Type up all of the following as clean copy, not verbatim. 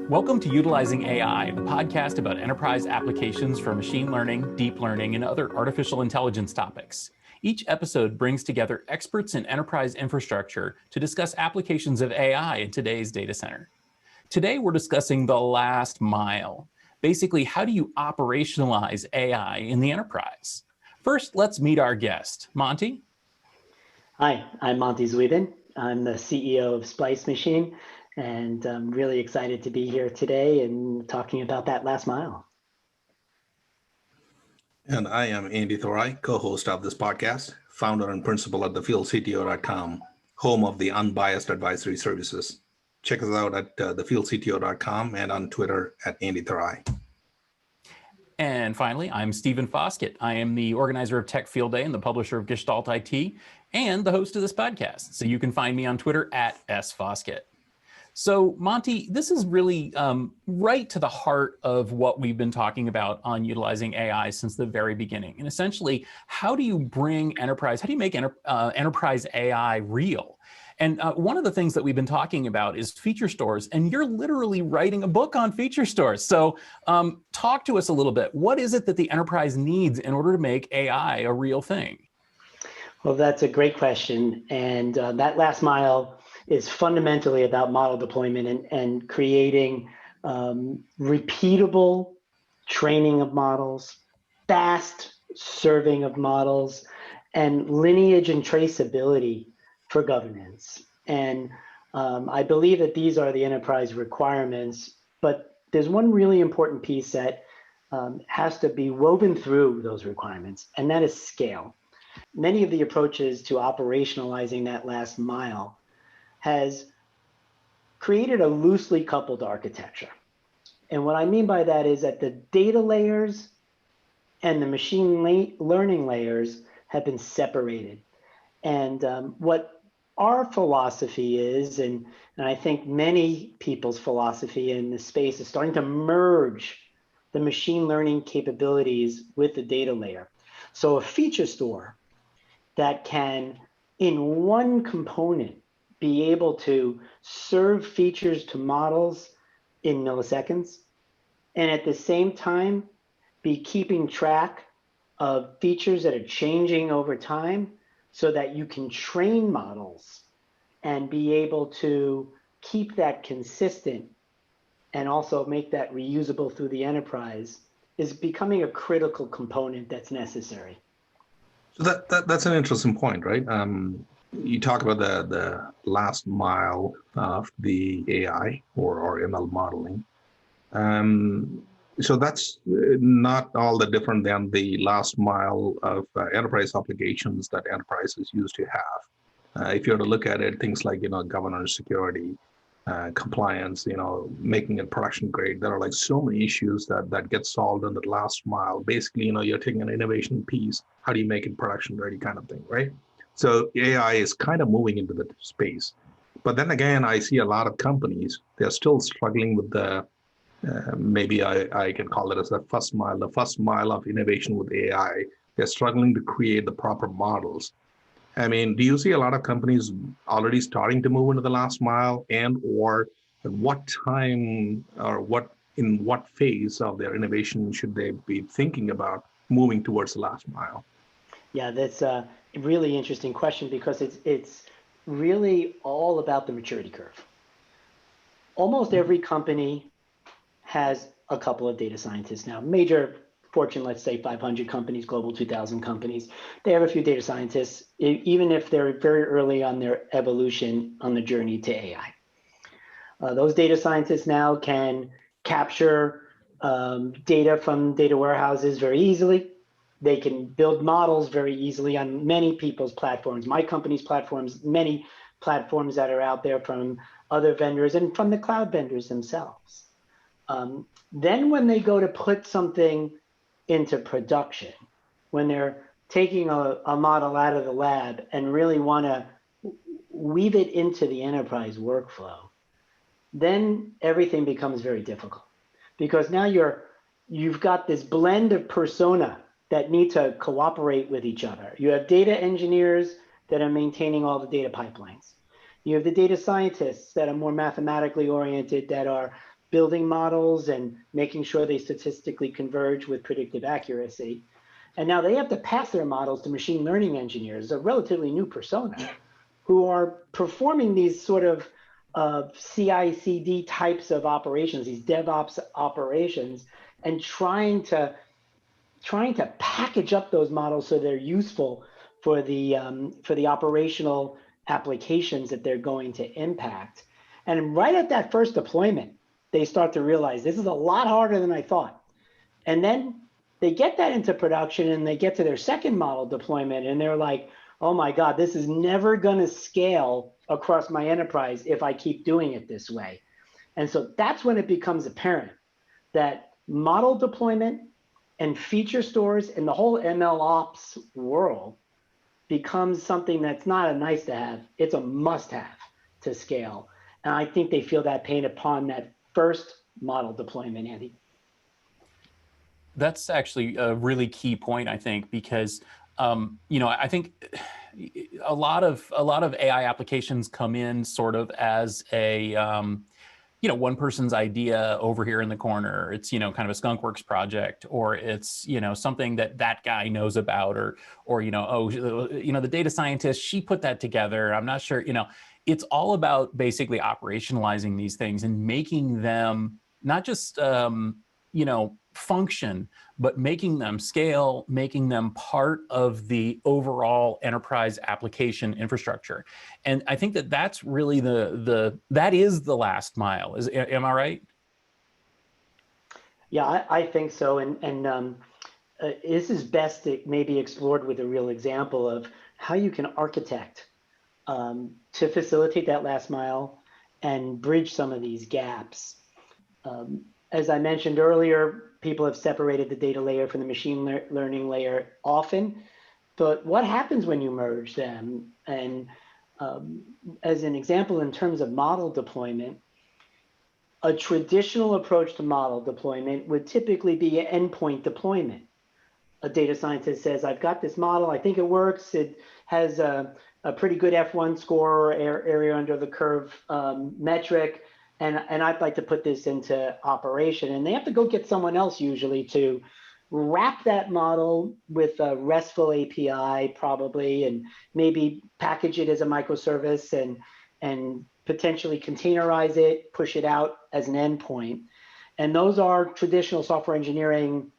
Welcome to Utilizing AI, the podcast about enterprise applications for machine learning, deep learning, and other artificial intelligence topics. Each episode brings together experts in enterprise infrastructure to discuss applications of AI in today's data center. Today, we're discussing the last mile. Basically, how do you operationalize AI in the enterprise? First, let's meet our guest. Monte? Hi, I'm Monte Zweben. I'm the CEO of Splice Machine, and I'm really excited to be here today and talking about that last mile. And I am Andy Thurai, co-host of this podcast, founder and principal at thefieldcto.com, home of the unbiased advisory services. Check us out at thefieldcto.com and on Twitter at Andy Thurai. And finally, I'm Stephen Foskett. I am the organizer of Tech Field Day and the publisher of Gestalt IT and the host of this podcast. So you can find me on Twitter at @sfoskett. So Monte, this is really right to the heart of what we've been talking about on utilizing AI since the very beginning. And essentially, how do you make enterprise AI real? And one of the things that we've been talking about is feature stores, and you're literally writing a book on feature stores. So talk to us a little bit. What is it that the enterprise needs in order to make AI a real thing? Well, that's a great question. And that last mile is fundamentally about model deployment and creating repeatable training of models, fast serving of models, and lineage and traceability for governance. And I believe that these are the enterprise requirements, but there's one really important piece that has to be woven through those requirements, and that is scale. Many of the approaches to operationalizing that last mile has created a loosely coupled architecture. And what I mean by that is that the data layers and the machine learning layers have been separated. And what our philosophy is, and I think many people's philosophy in this space, is starting to merge the machine learning capabilities with the data layer. So a feature store that can, in one component, be able to serve features to models in milliseconds, and at the same time, be keeping track of features that are changing over time so that you can train models and be able to keep that consistent and also make that reusable through the enterprise is becoming a critical component that's necessary. So that's an interesting point, right? You talk about the last mile of the AI or ML modeling. So that's not all that different than the last mile of enterprise applications that enterprises used to have. If you were to look at it, things like governance, security, compliance, making it production grade, there are like so many issues that get solved in the last mile. Basically, you're taking an innovation piece, how do you make it production ready kind of thing, right? So AI is kind of moving into the space. But then again, I see a lot of companies, they're still struggling with the, maybe I can call it as the first mile of innovation with AI. They're struggling to create the proper models. I mean, do you see a lot of companies already starting to move into the last mile, and or at what time or in what phase of their innovation should they be thinking about moving towards the last mile? Yeah, that's a really interesting question because it's really all about the maturity curve. Almost every company has a couple of data scientists now. Major Fortune, let's say 500 companies, Global 2000 companies, they have a few data scientists, even if they're very early on their evolution on the journey to AI. Those data scientists now can capture data from data warehouses very easily. They can build models very easily on many people's platforms, my company's platforms, many platforms that are out there from other vendors and from the cloud vendors themselves. Then when they go to put something into production, when they're taking a model out of the lab and really want to weave it into the enterprise workflow, then everything becomes very difficult because now you've got this blend of persona that need to cooperate with each other. You have data engineers that are maintaining all the data pipelines. You have the data scientists that are more mathematically oriented, that are building models and making sure they statistically converge with predictive accuracy. And now they have to pass their models to machine learning engineers, a relatively new persona, who are performing these sort of CI/CD types of operations, these DevOps operations, and trying to package up those models so they're useful for the operational applications that they're going to impact. And right at that first deployment, they start to realize this is a lot harder than I thought. And then they get that into production and they get to their second model deployment and they're like, oh my God, this is never going to scale across my enterprise if I keep doing it this way. And so that's when it becomes apparent that model deployment and feature stores and the whole ML ops world becomes something that's not a nice to have, it's a must have to scale. And I think they feel that pain upon that first model deployment, Andy. That's actually a really key point, I think, because I think a lot of AI applications come in sort of as a one person's idea over here in the corner. It's kind of a skunkworks project, or it's something that guy knows about, or the data scientist, she put that together. I'm not sure. It's all about basically operationalizing these things and making them not just function, but making them scale, making them part of the overall enterprise application infrastructure. And I think that's really that is the last mile. Am I right? Yeah, I think so. And this is best maybe explored with a real example of how you can architect to facilitate that last mile and bridge some of these gaps. As I mentioned earlier, people have separated the data layer from the machine learning layer often, but what happens when you merge them? And as an example, in terms of model deployment, a traditional approach to model deployment would typically be an endpoint deployment. A data scientist says, I've got this model, I think it works, it has a pretty good F1 score, or area under the curve metric, and I'd like to put this into operation. And they have to go get someone else usually to wrap that model with a RESTful API probably, and maybe package it as a microservice and potentially containerize it, push it out as an endpoint. And those are traditional software engineering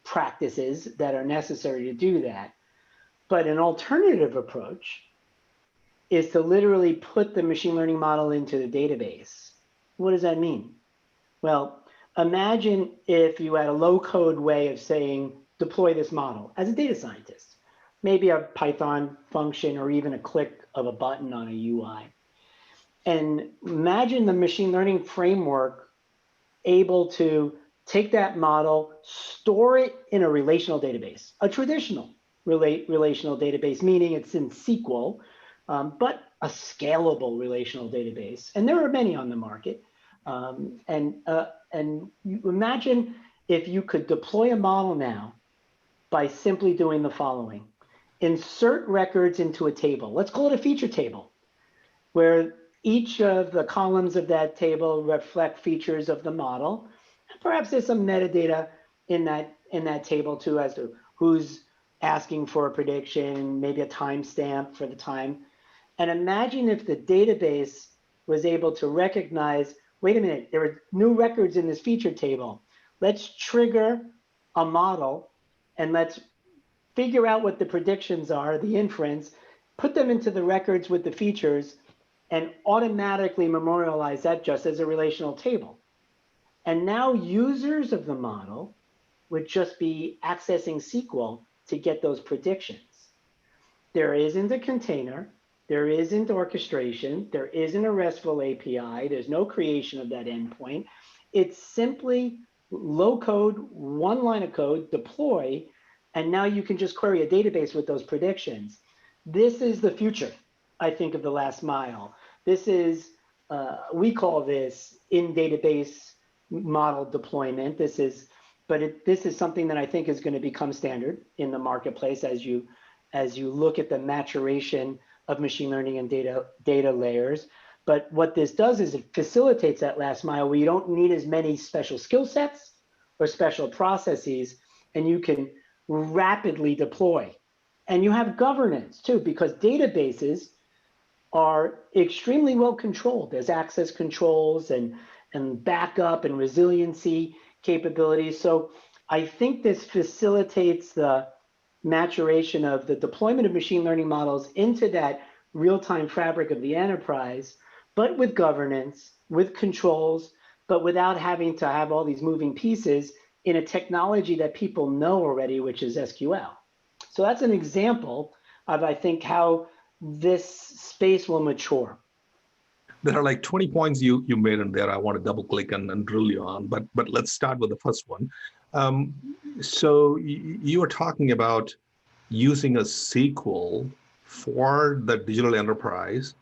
practices that are necessary to do that. But an alternative approach is to literally put the machine learning model into the database. What does that mean? Well, imagine if you had a low-code way of saying, deploy this model as a data scientist, maybe a Python function or even a click of a button on a UI. And imagine the machine learning framework able to take that model, store it in a relational database, a traditional relational database, meaning it's in SQL, but a scalable relational database. And there are many on the market. And you imagine if you could deploy a model now by simply doing the following. Insert records into a table. Let's call it a feature table, where each of the columns of that table reflect features of the model. And perhaps there's some metadata in that table too, as to who's asking for a prediction, maybe a timestamp for the time. And imagine if the database was able to recognize, wait a minute, there are new records in this feature table. Let's trigger a model and let's figure out what the predictions are, the inference, put them into the records with the features, and automatically memorialize that just as a relational table. And now users of the model would just be accessing SQL to get those predictions. There isn't a container, there isn't orchestration, there isn't a RESTful API, there's no creation of that endpoint. It's simply low code, one line of code, deploy, and now you can just query a database with those predictions. This is the future, I think, of the last mile. This is, we call this in-database model deployment. This is something that I think is going to become standard in the marketplace as you look at the maturation of machine learning and data layers. But what this does is it facilitates that last mile where you don't need as many special skill sets or special processes, and you can rapidly deploy. And you have governance too, because databases are extremely well controlled. There's access controls and backup and resiliency capabilities. So I think this facilitates the maturation of the deployment of machine learning models into that real-time fabric of the enterprise, but with governance, with controls, but without having to have all these moving pieces in a technology that people know already, which is SQL. So that's an example of, I think, how this space will mature. There are like 20 points you made in there I want to double click and drill you on, but let's start with the first one. So you were talking about using a SQL for the digital enterprise.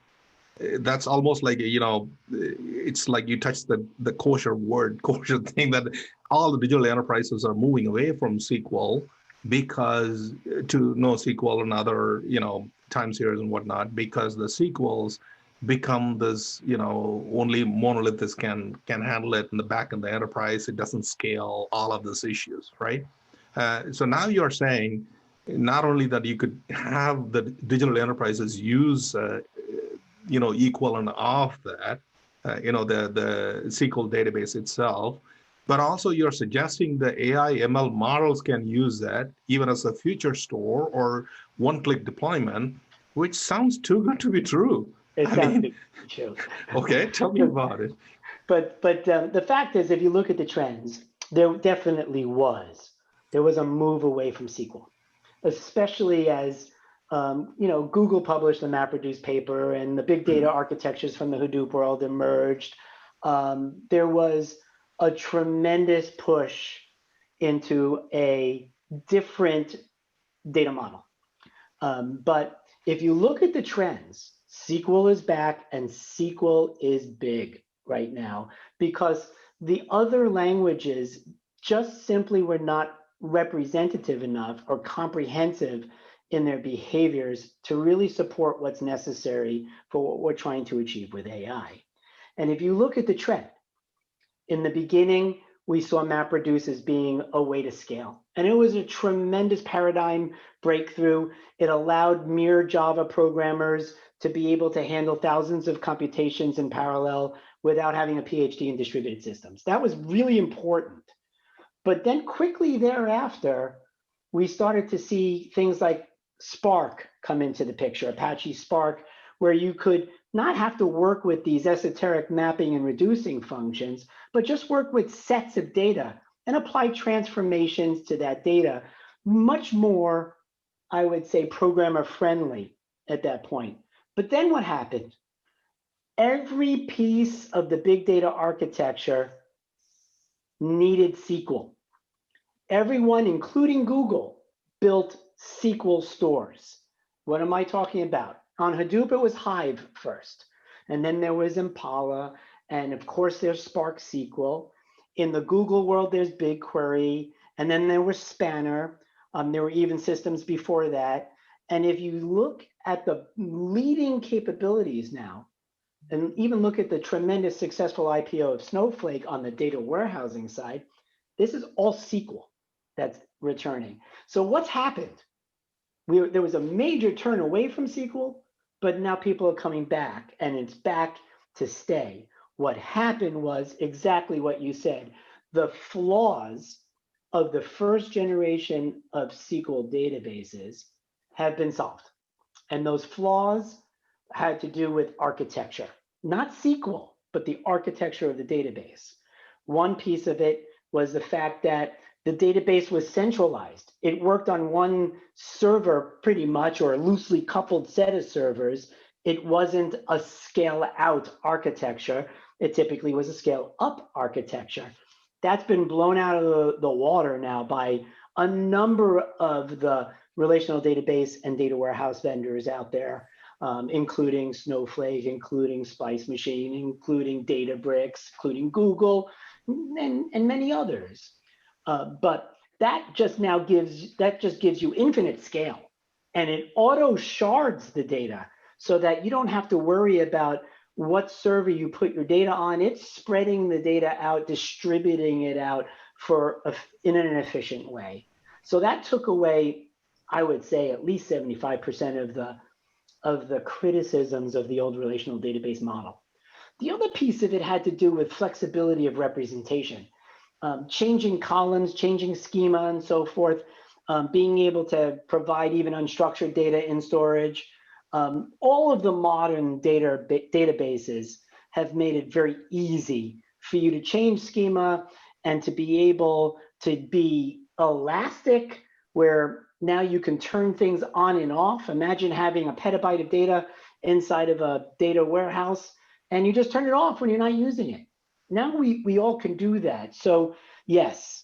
That's almost like, it's like you touched the kosher thing, that all the digital enterprises are moving away from SQL because to NoSQL and other, time series and whatnot, because the SQLs become this, only monoliths can handle it in the back of the enterprise. It doesn't scale all of these issues, right? So now you're saying not only that you could have the digital enterprises use, equivalent of that, the SQL database itself, but also you're suggesting the AI ML models can use that even as a future store or one-click deployment, which sounds too good to be true. It sounds good to be true. Okay, tell me about it. But the fact is, if you look at the trends, there definitely was. There was a move away from SQL, especially as Google published the MapReduce paper and the big data architectures from the Hadoop world emerged. There was a tremendous push into a different data model. But if you look at the trends, SQL is back and SQL is big right now because the other languages just simply were not representative enough or comprehensive in their behaviors to really support what's necessary for what we're trying to achieve with AI. And if you look at the trend, in the beginning, we saw MapReduce as being a way to scale. And it was a tremendous paradigm breakthrough. It allowed mere Java programmers to be able to handle thousands of computations in parallel without having a PhD in distributed systems. That was really important. But then quickly thereafter, we started to see things like Spark come into the picture, Apache Spark, where you could not have to work with these esoteric mapping and reducing functions, but just work with sets of data and apply transformations to that data. Much more, I would say, programmer friendly at that point. But then what happened? Every piece of the big data architecture needed SQL. Everyone, including Google, built SQL stores. What am I talking about? On Hadoop, it was Hive first, and then there was Impala, and of course there's Spark SQL. In the Google world, there's BigQuery, and then there was Spanner. There were even systems before that. And if you look at the leading capabilities now, and even look at the tremendous successful IPO of Snowflake on the data warehousing side, this is all SQL that's returning. So what's happened? There was a major turn away from SQL, but now people are coming back, and it's back to stay. What happened was exactly what you said. The flaws of the first generation of SQL databases have been solved. And those flaws had to do with architecture, not SQL, but the architecture of the database. One piece of it was the fact that the database was centralized. It worked on one server pretty much, or a loosely coupled set of servers. It wasn't a scale out architecture. It typically was a scale up architecture. That's been blown out of the water now by a number of the relational database and data warehouse vendors out there, including Snowflake, including Splice Machine, including Databricks, including Google, and many others. But that just gives you infinite scale, and it auto shards the data so that you don't have to worry about what server you put your data on, it's spreading the data out, distributing it out in an efficient way. So that took away, I would say, at least 75% of the criticisms of the old relational database model. The other piece of it had to do with flexibility of representation, changing columns, changing schema, and so forth, being able to provide even unstructured data in storage. All of the modern databases have made it very easy for you to change schema and to be able to be elastic, where now you can turn things on and off. Imagine having a petabyte of data inside of a data warehouse, and you just turn it off when you're not using it. Now we all can do that. So yes,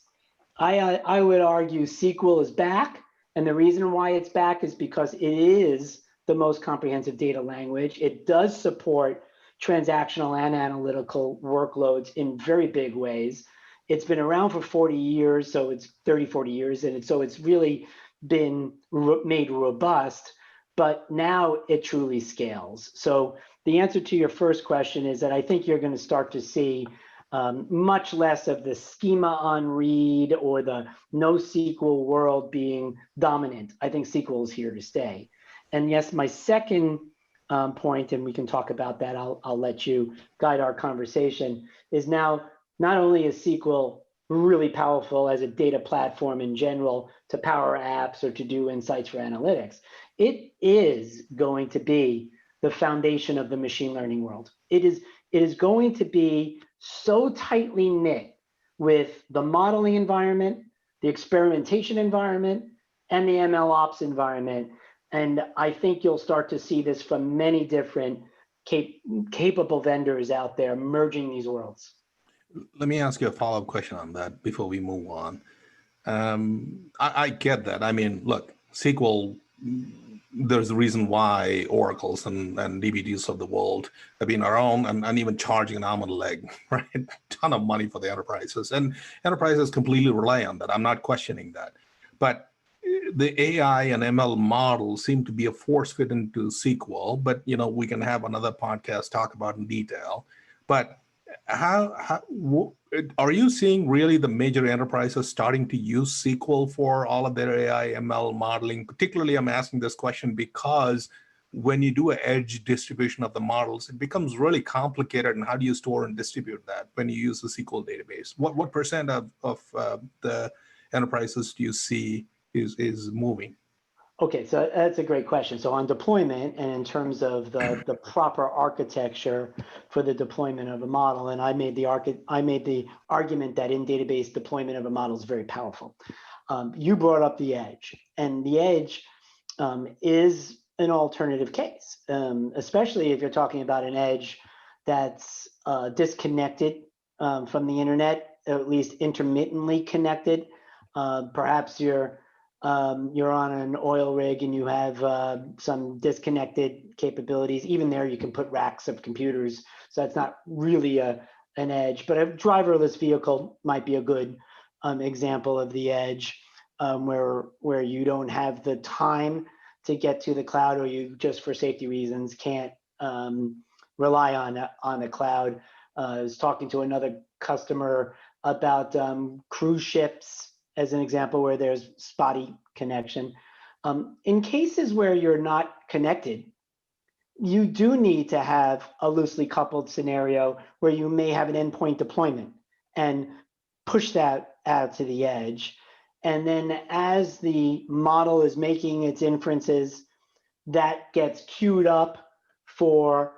I would argue SQL is back. And the reason why it's back is because it is the most comprehensive data language. It does support transactional and analytical workloads in very big ways. It's been around for 40 years, so it's 30, 40 years, and so it's really been made robust, but now it truly scales. So the answer to your first question is that I think you're going to start to see much less of the schema on read or the NoSQL world being dominant. I think SQL is here to stay. And yes, my second point, and we can talk about that, I'll let you guide our conversation, is now not only is SQL really powerful as a data platform in general to power apps or to do insights for analytics, it is going to be the foundation of the machine learning world. It is going to be so tightly knit with the modeling environment, the experimentation environment, and the ML ops environment. And I think you'll start to see this from many different capable vendors out there merging these worlds. Let me ask you a follow-up question on that before we move on. I get that. I mean, look, SQL, there's a reason why Oracles and DBTs of the world have been around and even charging an arm and a leg, right? A ton of money for the enterprises. And enterprises completely rely on that. I'm not questioning that. But the AI and ML models seem to be a force fit into SQL, but we can have another podcast talk about in detail. But how are you seeing really the major enterprises starting to use SQL for all of their AI ML modeling? Particularly, I'm asking this question because when you do an edge distribution of the models, it becomes really complicated. And how do you store and distribute that when you use the SQL database? What percent of the enterprises do you see is moving? Okay, so that's a great question. So on deployment and in terms of the proper architecture for the deployment of a model, and I made the argument that in database deployment of a model is very powerful. You brought up the edge, and the edge is an alternative case, especially if you're talking about an edge that's disconnected from the internet, at least intermittently connected. Perhaps you're on an oil rig and you have some disconnected capabilities. Even there, you can put racks of computers, so that's not really an edge. But a driverless vehicle might be a good example of the edge, where you don't have the time to get to the cloud, or you just for safety reasons can't rely on the cloud. I was talking to another customer about cruise ships as an example where there's spotty connection. In cases where you're not connected, you do need to have a loosely coupled scenario where you may have an endpoint deployment and push that out to the edge. And then as the model is making its inferences, that gets queued up for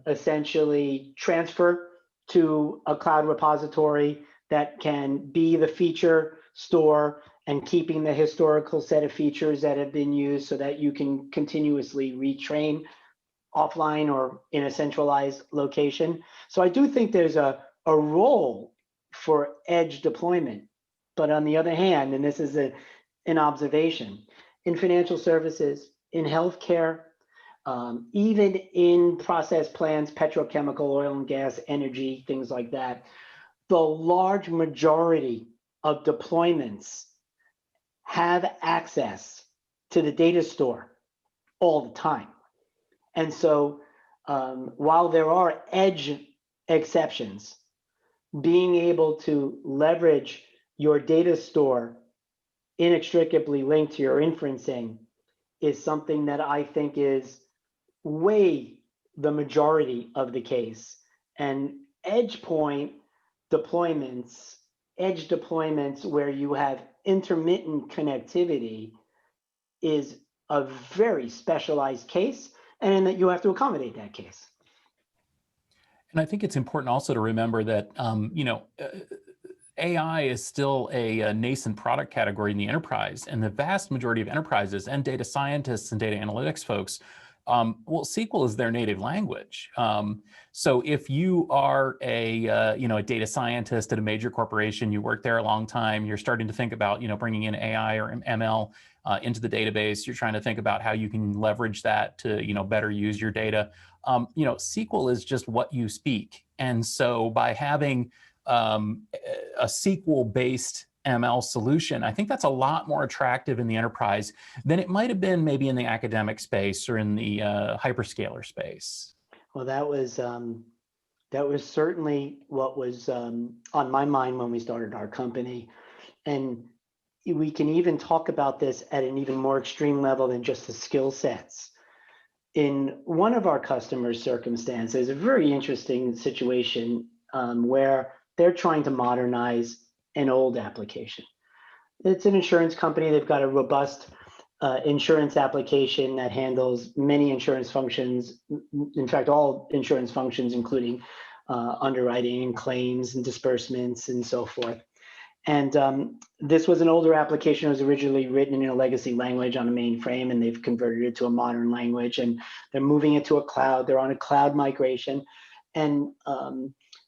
essentially transfer to a cloud repository that can be the feature store and keeping the historical set of features that have been used so that you can continuously retrain offline or in a centralized location. So I do think there's a role for edge deployment. But on the other hand, and this is an observation, in financial services, in healthcare, even in process plants, petrochemical, oil and gas, energy, things like that, the large majority of deployments have access to the data store all the time. And so while there are edge exceptions, being able to leverage your data store inextricably linked to your inferencing is something that I think is way the majority of the case. And edge deployments where you have intermittent connectivity is a very specialized case, and in that you have to accommodate that case. And I think it's important also to remember that, AI is still a nascent product category in the enterprise, and the vast majority of enterprises and data scientists and data analytics folks, well, SQL is their native language. So if you are a data scientist at a major corporation, you work there a long time, you're starting to think about bringing in AI or ML into the database, you're trying to think about how you can leverage that to better use your data. SQL is just what you speak, and so by having a SQL-based ML solution, I think that's a lot more attractive in the enterprise than it might have been maybe in the academic space or in the hyperscaler space. Well, that was certainly what was on my mind when we started our company. And we can even talk about this at an even more extreme level than just the skill sets. In one of our customers' circumstances, a very interesting situation where they're trying to modernize an old application. It's an insurance company. They've got a robust insurance application that handles many insurance functions. In fact, all insurance functions, including underwriting and claims and disbursements and so forth. And this was an older application. It was originally written in a legacy language on a mainframe, and they've converted it to a modern language, and they're moving it to a cloud. They're on a cloud migration. And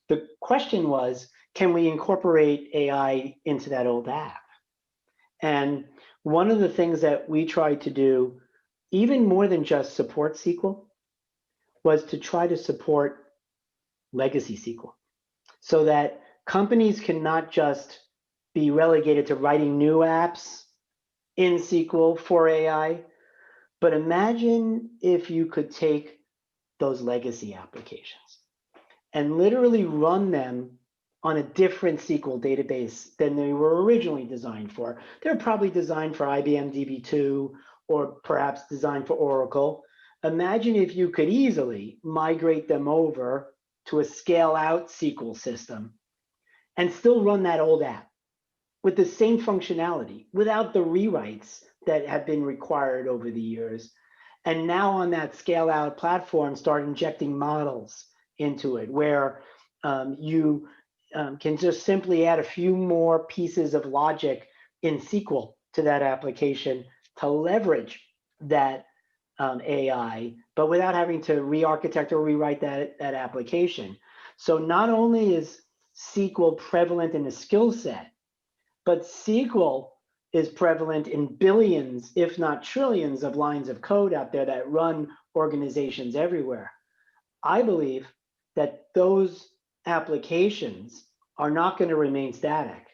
the question was, can we incorporate AI into that old app? And one of the things that we tried to do, even more than just support SQL, was to try to support legacy SQL, so that companies cannot just be relegated to writing new apps in SQL for AI, but imagine if you could take those legacy applications and literally run them on a different SQL database than they were originally designed for. They're probably designed for IBM DB2 or perhaps designed for Oracle. Imagine if you could easily migrate them over to a scale-out SQL system and still run that old app with the same functionality without the rewrites that have been required over the years. And now on that scale-out platform, start injecting models into it where you can just simply add a few more pieces of logic in SQL to that application to leverage that AI, but without having to re-architect or rewrite that application. So not only is SQL prevalent in the skill set, but SQL is prevalent in billions, if not trillions, of lines of code out there that run organizations everywhere. I believe that those applications are not going to remain static.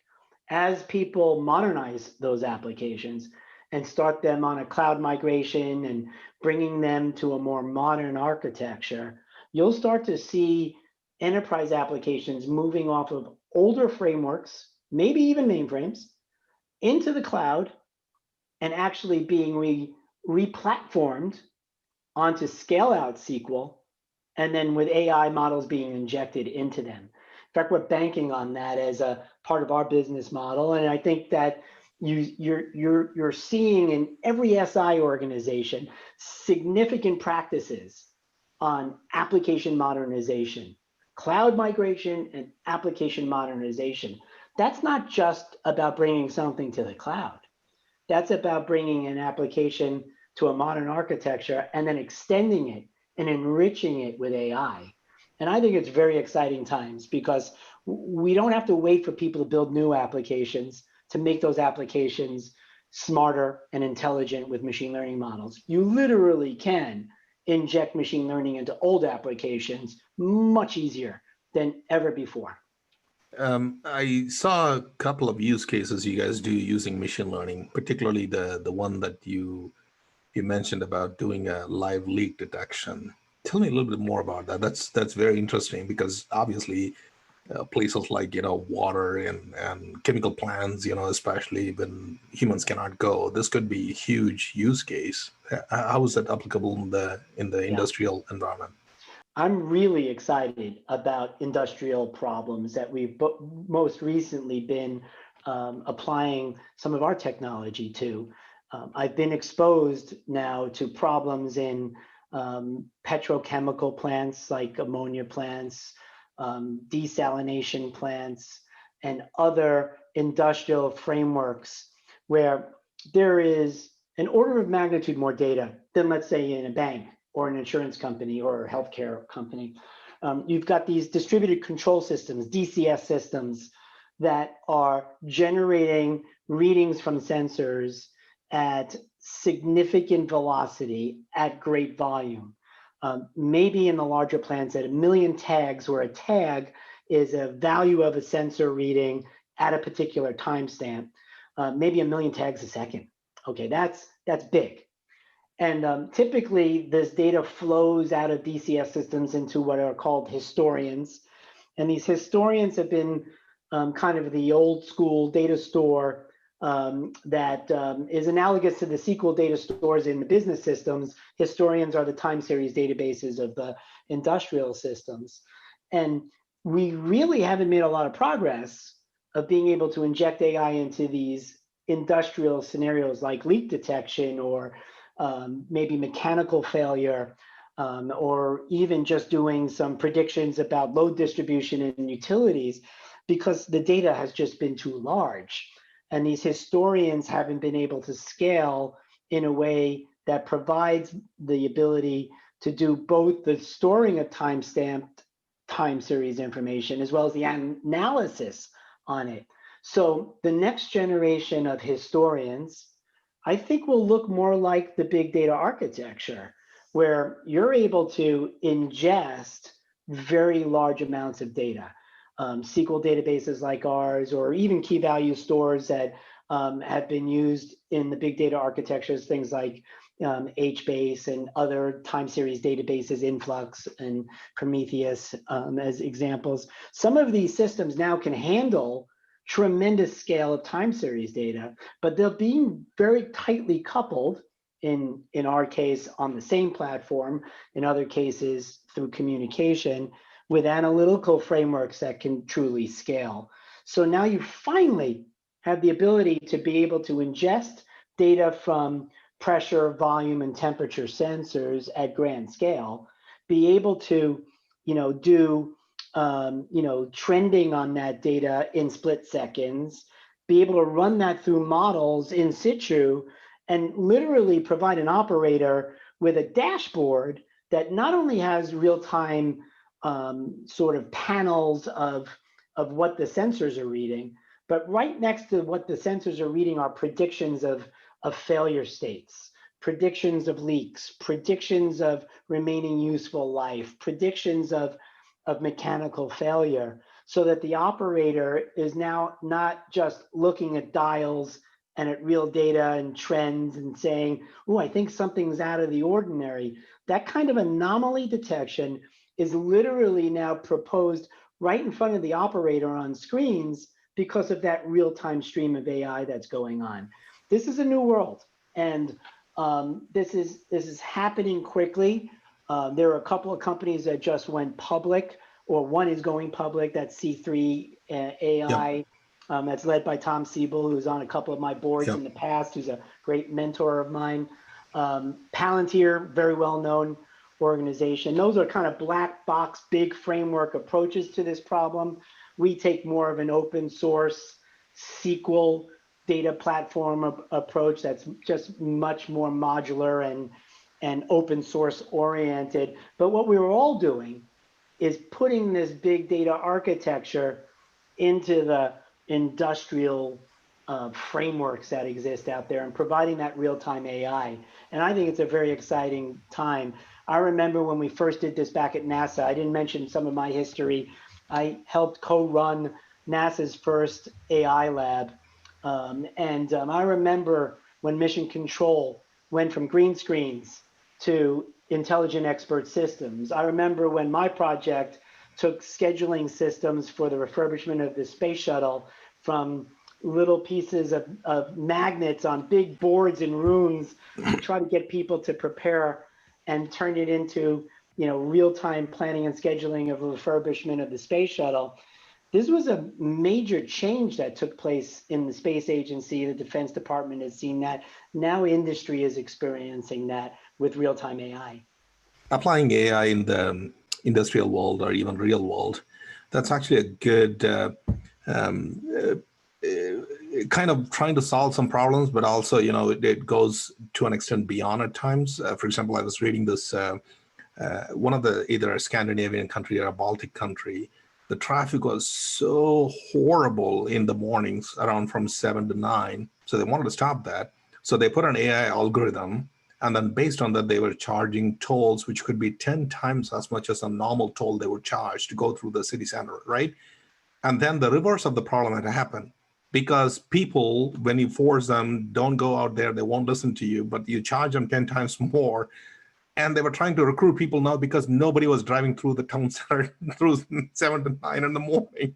As people modernize those applications and start them on a cloud migration and bringing them to a more modern architecture, you'll start to see enterprise applications moving off of older frameworks, maybe even mainframes, into the cloud and actually being re-platformed onto scale-out SQL, and then with AI models being injected into them. In fact, we're banking on that as a part of our business model, and I think that you're seeing in every SI organization significant practices on application modernization, cloud migration, and application modernization. That's not just about bringing something to the cloud. That's about bringing an application to a modern architecture and then extending it and enriching it with AI. And I think it's very exciting times because we don't have to wait for people to build new applications to make those applications smarter and intelligent with machine learning models. You literally can inject machine learning into old applications much easier than ever before. I saw a couple of use cases you guys do using machine learning, particularly the one that you mentioned about doing a live leak detection. Tell me a little bit more about that. That's very interesting because obviously places like water and chemical plants, especially when humans cannot go, this could be a huge use case. How is that applicable in the Yeah. industrial environment? I'm really excited about industrial problems that we've most recently been applying some of our technology to. I've been exposed now to problems in petrochemical plants like ammonia plants, desalination plants, and other industrial frameworks where there is an order of magnitude more data than, let's say, in a bank or an insurance company or a healthcare company. You've got these distributed control systems, DCS systems, that are generating readings from sensors at significant velocity at great volume. Maybe in the larger plants at 1 million tags, where a tag is a value of a sensor reading at a particular timestamp, maybe 1 million tags a second. Okay, that's big. And typically, this data flows out of DCS systems into what are called historians. And these historians have been kind of the old school data store that is analogous to the SQL data stores in the business systems. Historians are the time series databases of the industrial systems. And we really haven't made a lot of progress of being able to inject AI into these industrial scenarios like leak detection or maybe mechanical failure, or even just doing some predictions about load distribution in utilities, because the data has just been too large. And these historians haven't been able to scale in a way that provides the ability to do both the storing of time-stamped time series information as well as the analysis on it. So the next generation of historians, I think, will look more like the big data architecture, where you're able to ingest very large amounts of data. SQL databases like ours, or even key value stores that have been used in the big data architectures, things like HBase and other time series databases, Influx and Prometheus as examples. Some of these systems now can handle tremendous scale of time series data, but they're being very tightly coupled, in our case on the same platform, in other cases through communication, with analytical frameworks that can truly scale. So now you finally have the ability to be able to ingest data from pressure, volume, and temperature sensors at grand scale, be able to do trending on that data in split seconds, be able to run that through models in situ, and literally provide an operator with a dashboard that not only has real-time sort of panels of what the sensors are reading, but right next to what the sensors are reading are predictions of failure states, predictions of leaks, predictions of remaining useful life, predictions of mechanical failure, so that the operator is now not just looking at dials and at real data and trends and saying, oh, I think something's out of the ordinary. That kind of anomaly detection is literally now proposed right in front of the operator on screens because of that real-time stream of AI that's going on. This is a new world, and this is happening quickly. There are a couple of companies that just went public, or one is going public. That's C3 AI. Yep. That's led by Tom Siebel, who's on a couple of my boards Yep. in the past, who's a great mentor of mine. Palantir, very well-known organization. Those are kind of black box, big framework approaches to this problem. We take more of an open source SQL data platform approach that's just much more modular and open source oriented. But what we were all doing is putting this big data architecture into the industrial frameworks that exist out there and providing that real-time AI. And I think it's a very exciting time. I remember when we first did this back at NASA, I didn't mention some of my history. I helped co-run NASA's first AI lab. I remember when Mission Control went from green screens to intelligent expert systems. I remember when my project took scheduling systems for the refurbishment of the space shuttle from little pieces of magnets on big boards and rooms to try to get people to prepare and turn it into, real-time planning and scheduling of refurbishment of the space shuttle. This was a major change that took place in the space agency. The Defense Department has seen that. Now industry is experiencing that with real-time AI. Applying AI in the industrial world or even real world, that's actually a good kind of trying to solve some problems, but also, it goes to an extent beyond at times. For example, I was reading this, one of the, either a Scandinavian country or a Baltic country, the traffic was so horrible in the mornings around from 7 to 9. So they wanted to stop that. So they put an AI algorithm, and then based on that, they were charging tolls, which could be 10 times as much as a normal toll they would charge to go through the city center, right? And then the reverse of the problem had to happen, because people, when you force them, don't go out there, they won't listen to you, but you charge them 10 times more. And they were trying to recruit people now because nobody was driving through the town center through 7 to 9 in the morning.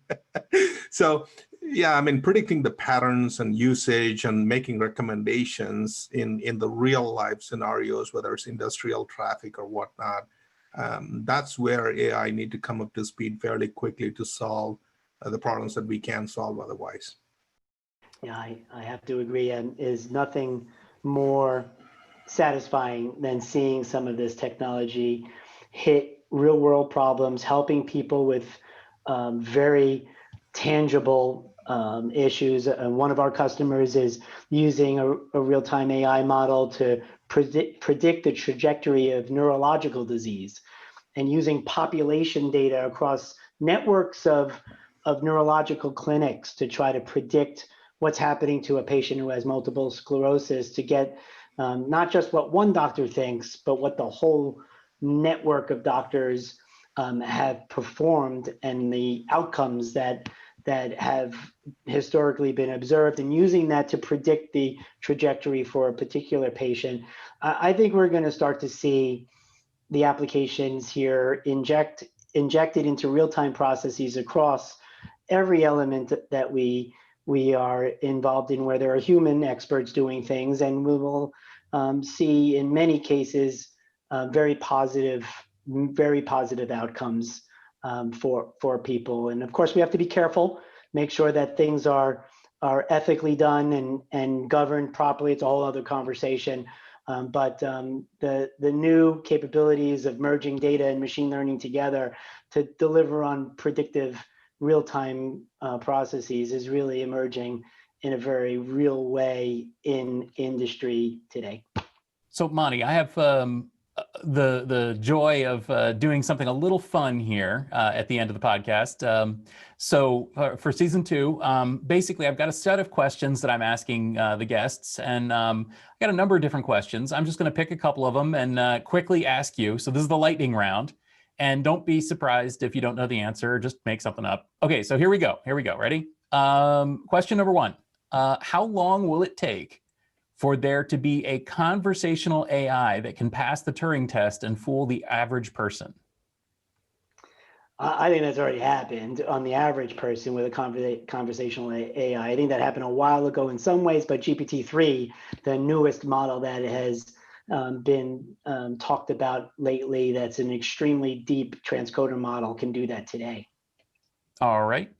So, yeah, I mean, predicting the patterns and usage and making recommendations in the real life scenarios, whether it's industrial traffic or whatnot, that's where AI need to come up to speed fairly quickly to solve the problems that we can't solve otherwise. Yeah, I have to agree. And is nothing more satisfying than seeing some of this technology hit real world problems, helping people with very tangible issues. One of our customers is using a real-time AI model to predict the trajectory of neurological disease, and using population data across networks of neurological clinics to try to predict what's happening to a patient who has multiple sclerosis, to get not just what one doctor thinks, but what the whole network of doctors have performed and the outcomes that have historically been observed, and using that to predict the trajectory for a particular patient. I think we're going to start to see the applications here injected into real-time processes across every element that we are involved in, where there are human experts doing things, and we will see in many cases very positive outcomes for people. And of course, we have to be careful, make sure that things are ethically done and governed properly. It's a whole other conversation. But the new capabilities of merging data and machine learning together to deliver on predictive real-time processes is really emerging in a very real way in industry today. So Monte, I have the joy of doing something a little fun here at the end of the podcast. So for season 2, basically I've got a set of questions that I'm asking the guests, and I got a number of different questions. I'm just going to pick a couple of them and quickly ask you. So this is the lightning round, and don't be surprised if you don't know the answer. Just make something up. Okay, so here we go. Ready? Question number 1. How long will it take for there to be a conversational AI that can pass the Turing test and fool the average person? I think that's already happened on the average person with a conversational AI. I think that happened a while ago in some ways, but GPT-3, the newest model that has been talked about lately, that's an extremely deep transcoder model, can do that today. All right.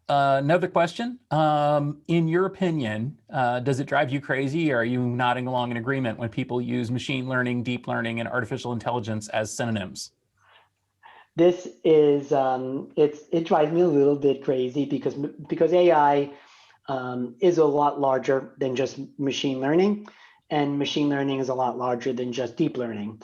Another question. In your opinion, does it drive you crazy, or are you nodding along in agreement when people use machine learning, deep learning, and artificial intelligence as synonyms? This is, it drives me a little bit crazy because AI is a lot larger than just machine learning, and machine learning is a lot larger than just deep learning.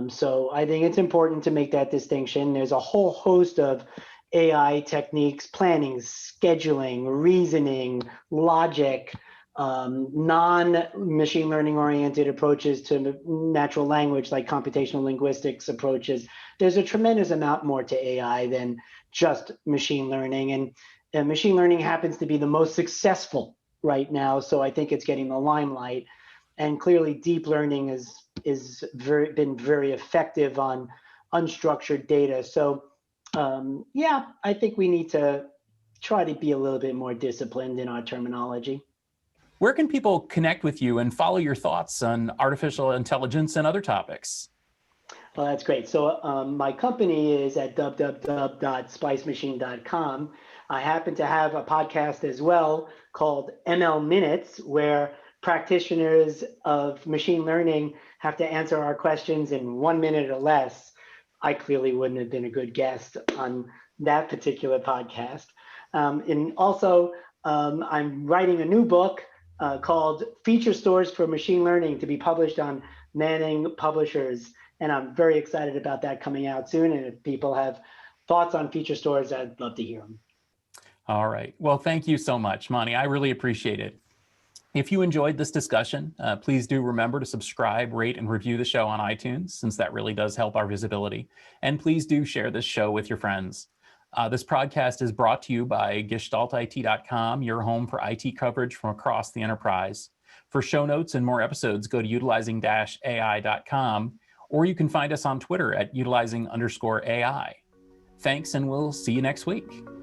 So I think it's important to make that distinction. There's a whole host of AI techniques: planning, scheduling, reasoning, logic, non-machine learning oriented approaches to natural language, like computational linguistics approaches. There's a tremendous amount more to AI than just machine learning, and machine learning happens to be the most successful right now, so I think it's getting the limelight. And clearly deep learning is been very effective on unstructured data. So yeah, I think we need to try to be a little bit more disciplined in our terminology. Where can people connect with you and follow your thoughts on artificial intelligence and other topics? Well, that's great. So my company is at www.splicemachine.com. I happen to have a podcast as well called ML Minutes, where practitioners of machine learning have to answer our questions in 1 minute or less. I clearly wouldn't have been a good guest on that particular podcast. And also, I'm writing a new book called Feature Stores for Machine Learning to be published on Manning Publishers. And I'm very excited about that coming out soon. And if people have thoughts on feature stores, I'd love to hear them. All right. Well, thank you so much, Monte. I really appreciate it. If you enjoyed this discussion, please do remember to subscribe, rate, and review the show on iTunes, since that really does help our visibility. And please do share this show with your friends. This podcast is brought to you by gestaltit.com, your home for IT coverage from across the enterprise. For show notes and more episodes, go to utilizing-ai.com, or you can find us on Twitter at utilizing_AI. Thanks, and we'll see you next week.